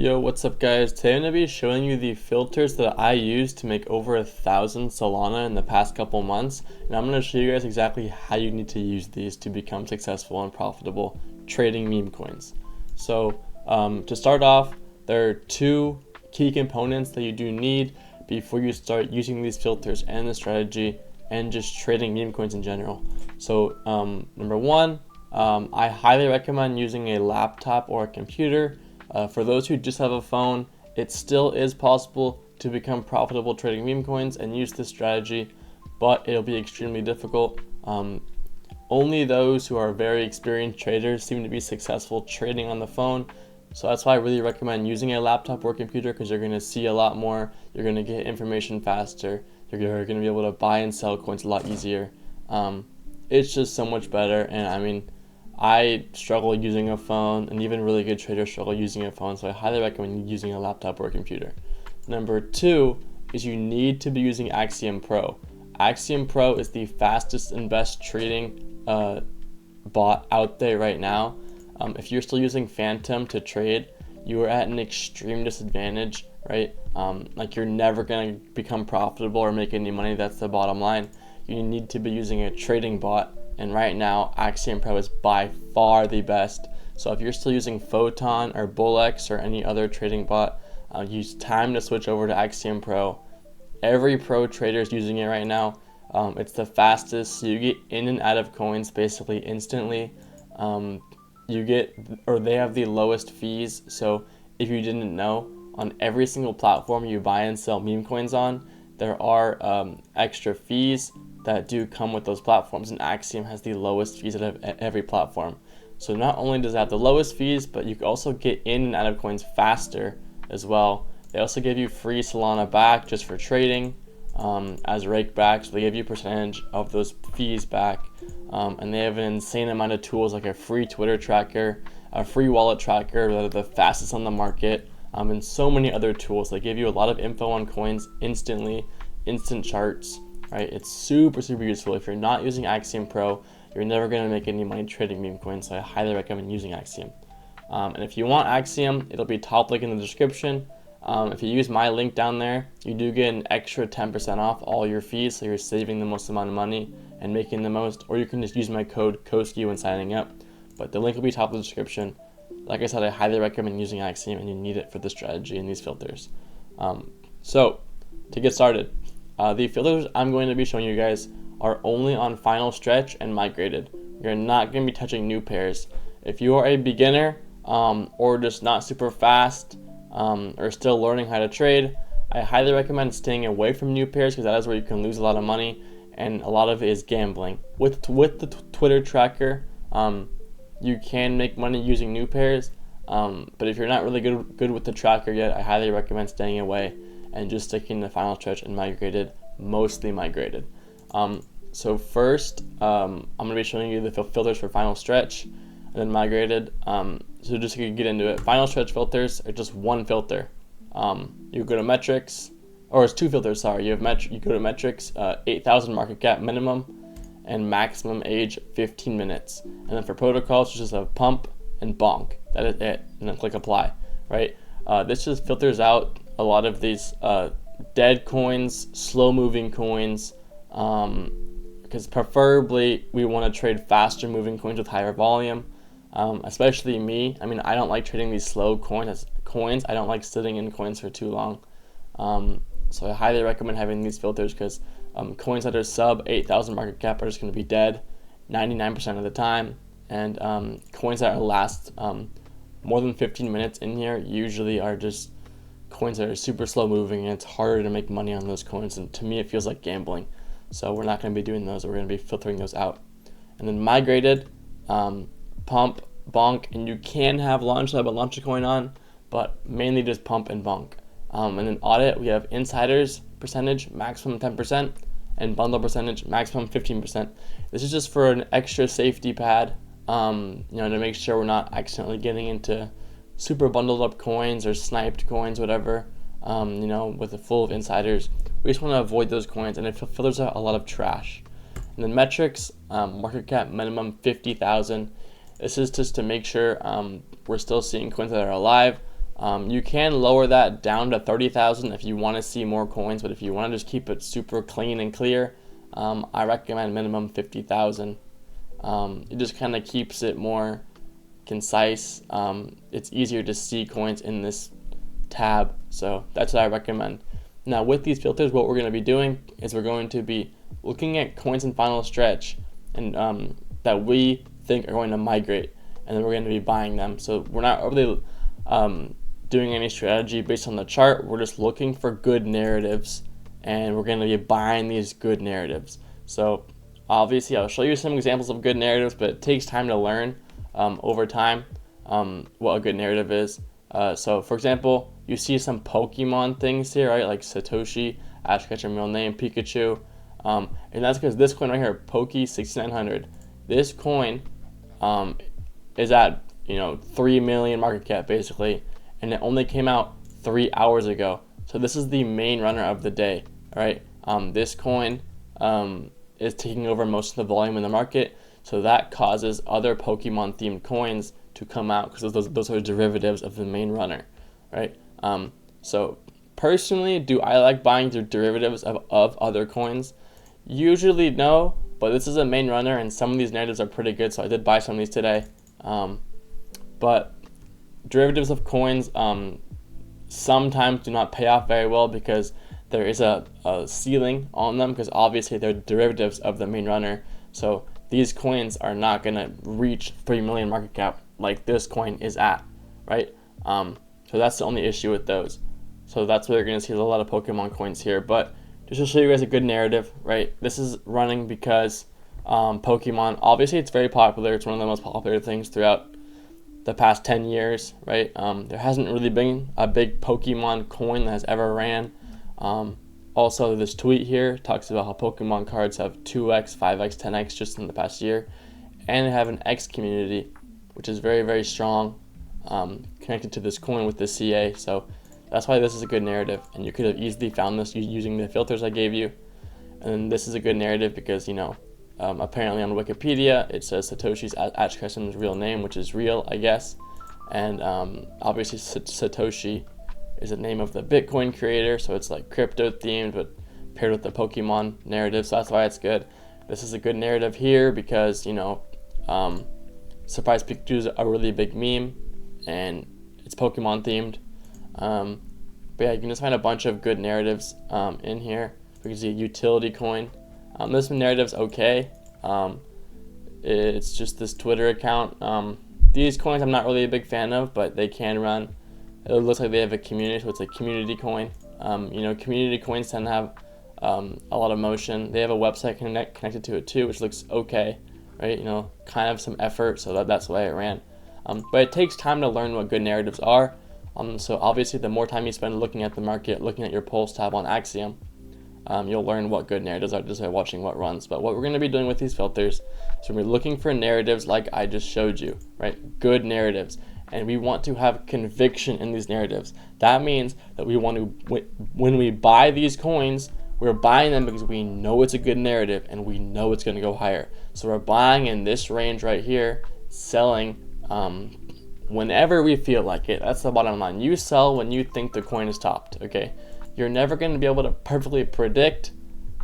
Yo, what's up guys? Today I'm going to be showing you the filters that I used to make over 1,000 Solana in the past couple months, and I'm going to show you guys exactly how you need to use these to become successful and profitable trading meme coins. So to start off, there are two key components that you do need before you start using these filters and the strategy and just trading meme coins in general. So number one, I highly recommend using a laptop or a computer. For those who just have a phone, it still is possible to become profitable trading meme coins and use this strategy, but it'll be extremely difficult. Only those who are very experienced traders seem to be successful trading on the phone. So that's why I really recommend using a laptop or computer, because you're going to see a lot more, you're going to get information faster, you're going to be able to buy and sell coins a lot easier. It's just so much better, and I mean, I struggle using a phone, and even really good traders struggle using a phone, so I highly recommend using a laptop or a computer. Number two is you need to be using Axiom Pro. Axiom Pro is the fastest and best trading bot out there right now. If you're still using Phantom to trade, you are at an extreme disadvantage, right? Like, you're never going to become profitable or make any money. That's the bottom line. You need to be using a trading bot. And right now, Axiom Pro is by far the best. So if you're still using Photon or Bullex or any other trading bot, use time to switch over to Axiom Pro. Every pro trader is using it right now. It's the fastest, so you get in and out of coins basically instantly. They have the lowest fees. So if you didn't know, on every single platform you buy and sell meme coins on, there are extra fees that do come with those platforms, and Axiom has the lowest fees out of every platform. So not only does it have the lowest fees, but you can also get in and out of coins faster as well. They also give you free Solana back just for trading as rake back, so they give you a percentage of those fees back. And they have an insane amount of tools, like a free Twitter tracker, a free wallet tracker that are the fastest on the market, and so many other tools. They give you a lot of info on coins instantly, instant charts. Right? It's super useful. If you're not using Axiom Pro, you're never going to make any money trading meme coins, so I highly recommend using Axiom. And if you want Axiom, it'll be top link in the description. If you use my link down there, you do get an extra 10% off all your fees, so you're saving the most amount of money and making the most, or you can just use my code KOSKI when signing up. But the link will be top of the description. Like I said, I highly recommend using Axiom, and you need it for the strategy and these filters. So to get started, the filters I'm going to be showing you guys are only on final stretch and migrated. You're not going to be touching new pairs. If you are a beginner or just not super fast or still learning how to trade, I highly recommend staying away from new pairs, because that is where you can lose a lot of money, and a lot of it is gambling. With the Twitter tracker, you can make money using new pairs, but if you're not really good with the tracker yet, I highly recommend staying away and just sticking to final stretch and migrated, mostly migrated. So first, I'm going to be showing you the filters for final stretch and then migrated. So just to get into it, final stretch filters are just one filter. You go to metrics, or it's two filters, sorry. You go to metrics, 8,000 market cap minimum and maximum age 15 minutes. And then for protocols, it's just a pump and bonk. That is it. And then click apply, right? This just filters out a lot of these dead coins, slow moving coins, because preferably we want to trade faster moving coins with higher volume, especially me. I mean, I don't like trading these slow coins. I don't like sitting in coins for too long. So I highly recommend having these filters, because coins that are sub 8,000 market cap are just going to be dead 99% of the time, and coins that last more than 15 minutes in here usually are just coins that are super slow moving, and it's harder to make money on those coins, and to me it feels like gambling. So we're not going to be doing those. We're going to be filtering those out. And then migrated, pump, bonk, and you can have launch lab and launch a coin on, but mainly just pump and bonk. And then audit, we have insiders percentage maximum 10% and bundle percentage maximum 15%. This is just for an extra safety pad, to make sure we're not accidentally getting into super bundled up coins or sniped coins, whatever, with a full of insiders. We just want to avoid those coins, and it filters out a lot of trash. And then metrics, market cap minimum 50,000. This is just to make sure we're still seeing coins that are alive, You can lower that down to 30,000 if you want to see more coins, but if you want to just keep it super clean and clear, I recommend minimum 50,000. It just kind of keeps it more concise. It's easier to see coins in this tab, so that's what I recommend. Now with these filters, what we're going to be doing is we're going to be looking at coins in final stretch and that we think are going to migrate, and then we're going to be buying them. So we're not really doing any strategy based on the chart. We're just looking for good narratives, and we're going to be buying these good narratives. So obviously I'll show you some examples of good narratives, but it takes time to learn over time what a good narrative is. So for example, you see some Pokemon things here, right? Like Satoshi, Ash Ketchum, real name, Pikachu. And that's because this coin right here, Poke 6900, this coin is at 3 million market cap basically, and it only came out 3 hours ago. So this is the main runner of the day, right? This coin is taking over most of the volume in the market, so that causes other Pokemon themed coins to come out because those are derivatives of the main runner, right? So personally, do I like buying the derivatives of other coins? Usually no, but this is a main runner and some of these narratives are pretty good, so I did buy some of these today. But derivatives of coins sometimes do not pay off very well because there is a ceiling on them, because obviously they're derivatives of the main runner. So these coins are not going to reach 3 million market cap like this coin is at, right? So that's the only issue with those. So that's where you're going to see a lot of Pokemon coins here. But just to show you guys a good narrative, right? This is running because Pokemon, obviously it's very popular. It's one of the most popular things throughout the past 10 years, right? There hasn't really been a big Pokemon coin that has ever ran. Also, this tweet here talks about how Pokemon cards have 2x, 5x, 10x just in the past year, and they have an X community, which is very, very strong, connected to this coin with the CA. So that's why this is a good narrative, and you could have easily found this using the filters I gave you. And this is a good narrative because, apparently on Wikipedia it says Satoshi's Ash Ketchum's real name, which is real, I guess. And obviously Satoshi is the name of the Bitcoin creator, so it's like crypto themed but paired with the Pokemon narrative, so that's why it's good. This is a good narrative here because Surprise Pikachu is a really big meme and it's Pokemon themed. But yeah, you can just find a bunch of good narratives in here. We can see a utility coin. This narrative's okay. It's just this Twitter account. These coins I'm not really a big fan of, but they can run. It looks like they have a community, so it's a community coin. Community coins tend to have a lot of motion. They have a website connected to it too, which looks okay, right? Kind of some effort, so that's why it ran. But it takes time to learn what good narratives are. So obviously, the more time you spend looking at the market, looking at your Pulse tab on Axiom, you'll learn what good narratives are just by watching what runs. But what we're going to be doing with these filters is we're looking for narratives like I just showed you, right? Good narratives. And we want to have conviction in these narratives. That means that we want to, when we buy these coins, we're buying them because we know it's a good narrative and we know it's going to go higher. So we're buying in this range right here, selling whenever we feel like it. That's the bottom line. You sell when you think the coin is topped, okay? You're never going to be able to perfectly predict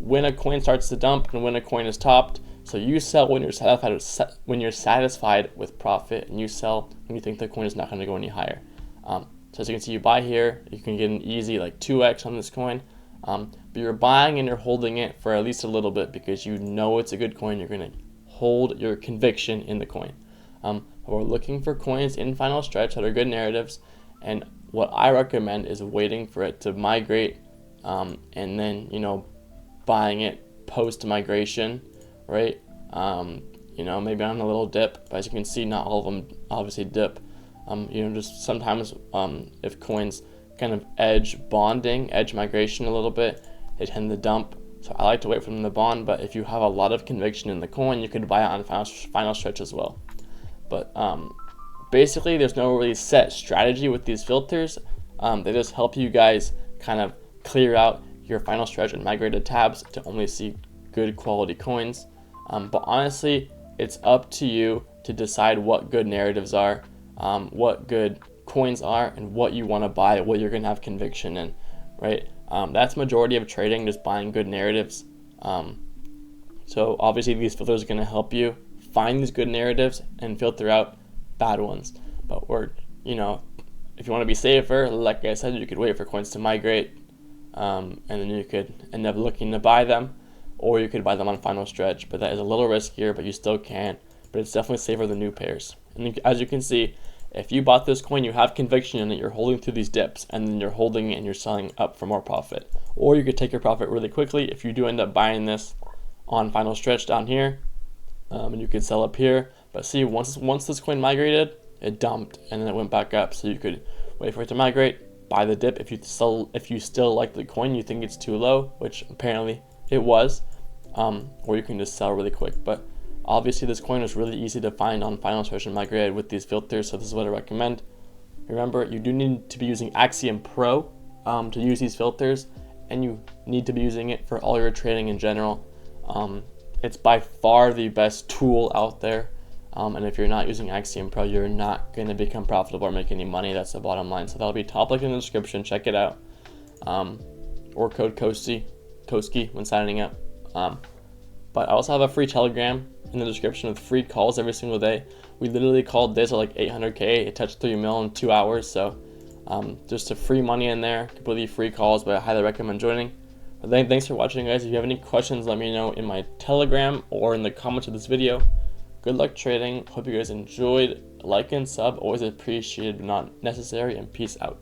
when a coin starts to dump and when a coin is topped. So you sell when you're satisfied with profit, and you sell when you think the coin is not going to go any higher. So as you can see, you buy here, you can get an easy like 2x on this coin, but you're buying and you're holding it for at least a little bit because you know it's a good coin. You're going to hold your conviction in the coin. We're looking for coins in final stretch that are good narratives, and what I recommend is waiting for it to migrate, and then buying it post migration. Right, maybe on a little dip, but as you can see, not all of them obviously dip. Just sometimes if coins kind of edge migration a little bit, they tend to dump. So I like to wait for them to bond, but if you have a lot of conviction in the coin, you could buy it on final stretch as well. But basically, there's no really set strategy with these filters. They just help you guys kind of clear out your final stretch and migrated tabs to only see good quality coins. But honestly, it's up to you to decide what good narratives are, what good coins are and what you want to buy, what you're going to have conviction in, right? That's majority of trading, just buying good narratives. So obviously these filters are going to help you find these good narratives and filter out bad ones. But if you want to be safer, like I said, you could wait for coins to migrate, and then you could end up looking to buy them, or you could buy them on final stretch. But that is a little riskier, but you still can. But it's definitely safer than new pairs. And as you can see, if you bought this coin, you have conviction in it, you're holding through these dips, and then you're holding it and you're selling up for more profit. Or you could take your profit really quickly if you do end up buying this on final stretch down here, and you could sell up here. But see, once this coin migrated, it dumped and then it went back up. So you could wait for it to migrate, buy the dip if you still like the coin, you think it's too low, which apparently it was, or you can just sell really quick. But obviously this coin is really easy to find on final stretch and migrated with these filters, so this is what I recommend. Remember, you do need to be using Axiom Pro to use these filters, and you need to be using it for all your trading in general. It's by far the best tool out there, and if you're not using Axiom Pro, you're not going to become profitable or make any money. That's the bottom line. So that'll be top link in the description. Check it out, or code Koski when signing up. But I also have a free Telegram in the description with free calls every single day. We literally called this at like 800K. It touched 3 mil in 2 hours. So just a free money in there, completely free calls, but I highly recommend joining. Thanks for watching, guys. If you have any questions, let me know in my Telegram or in the comments of this video. Good luck trading. Hope you guys enjoyed. Like and sub, always appreciated but not necessary, and peace out.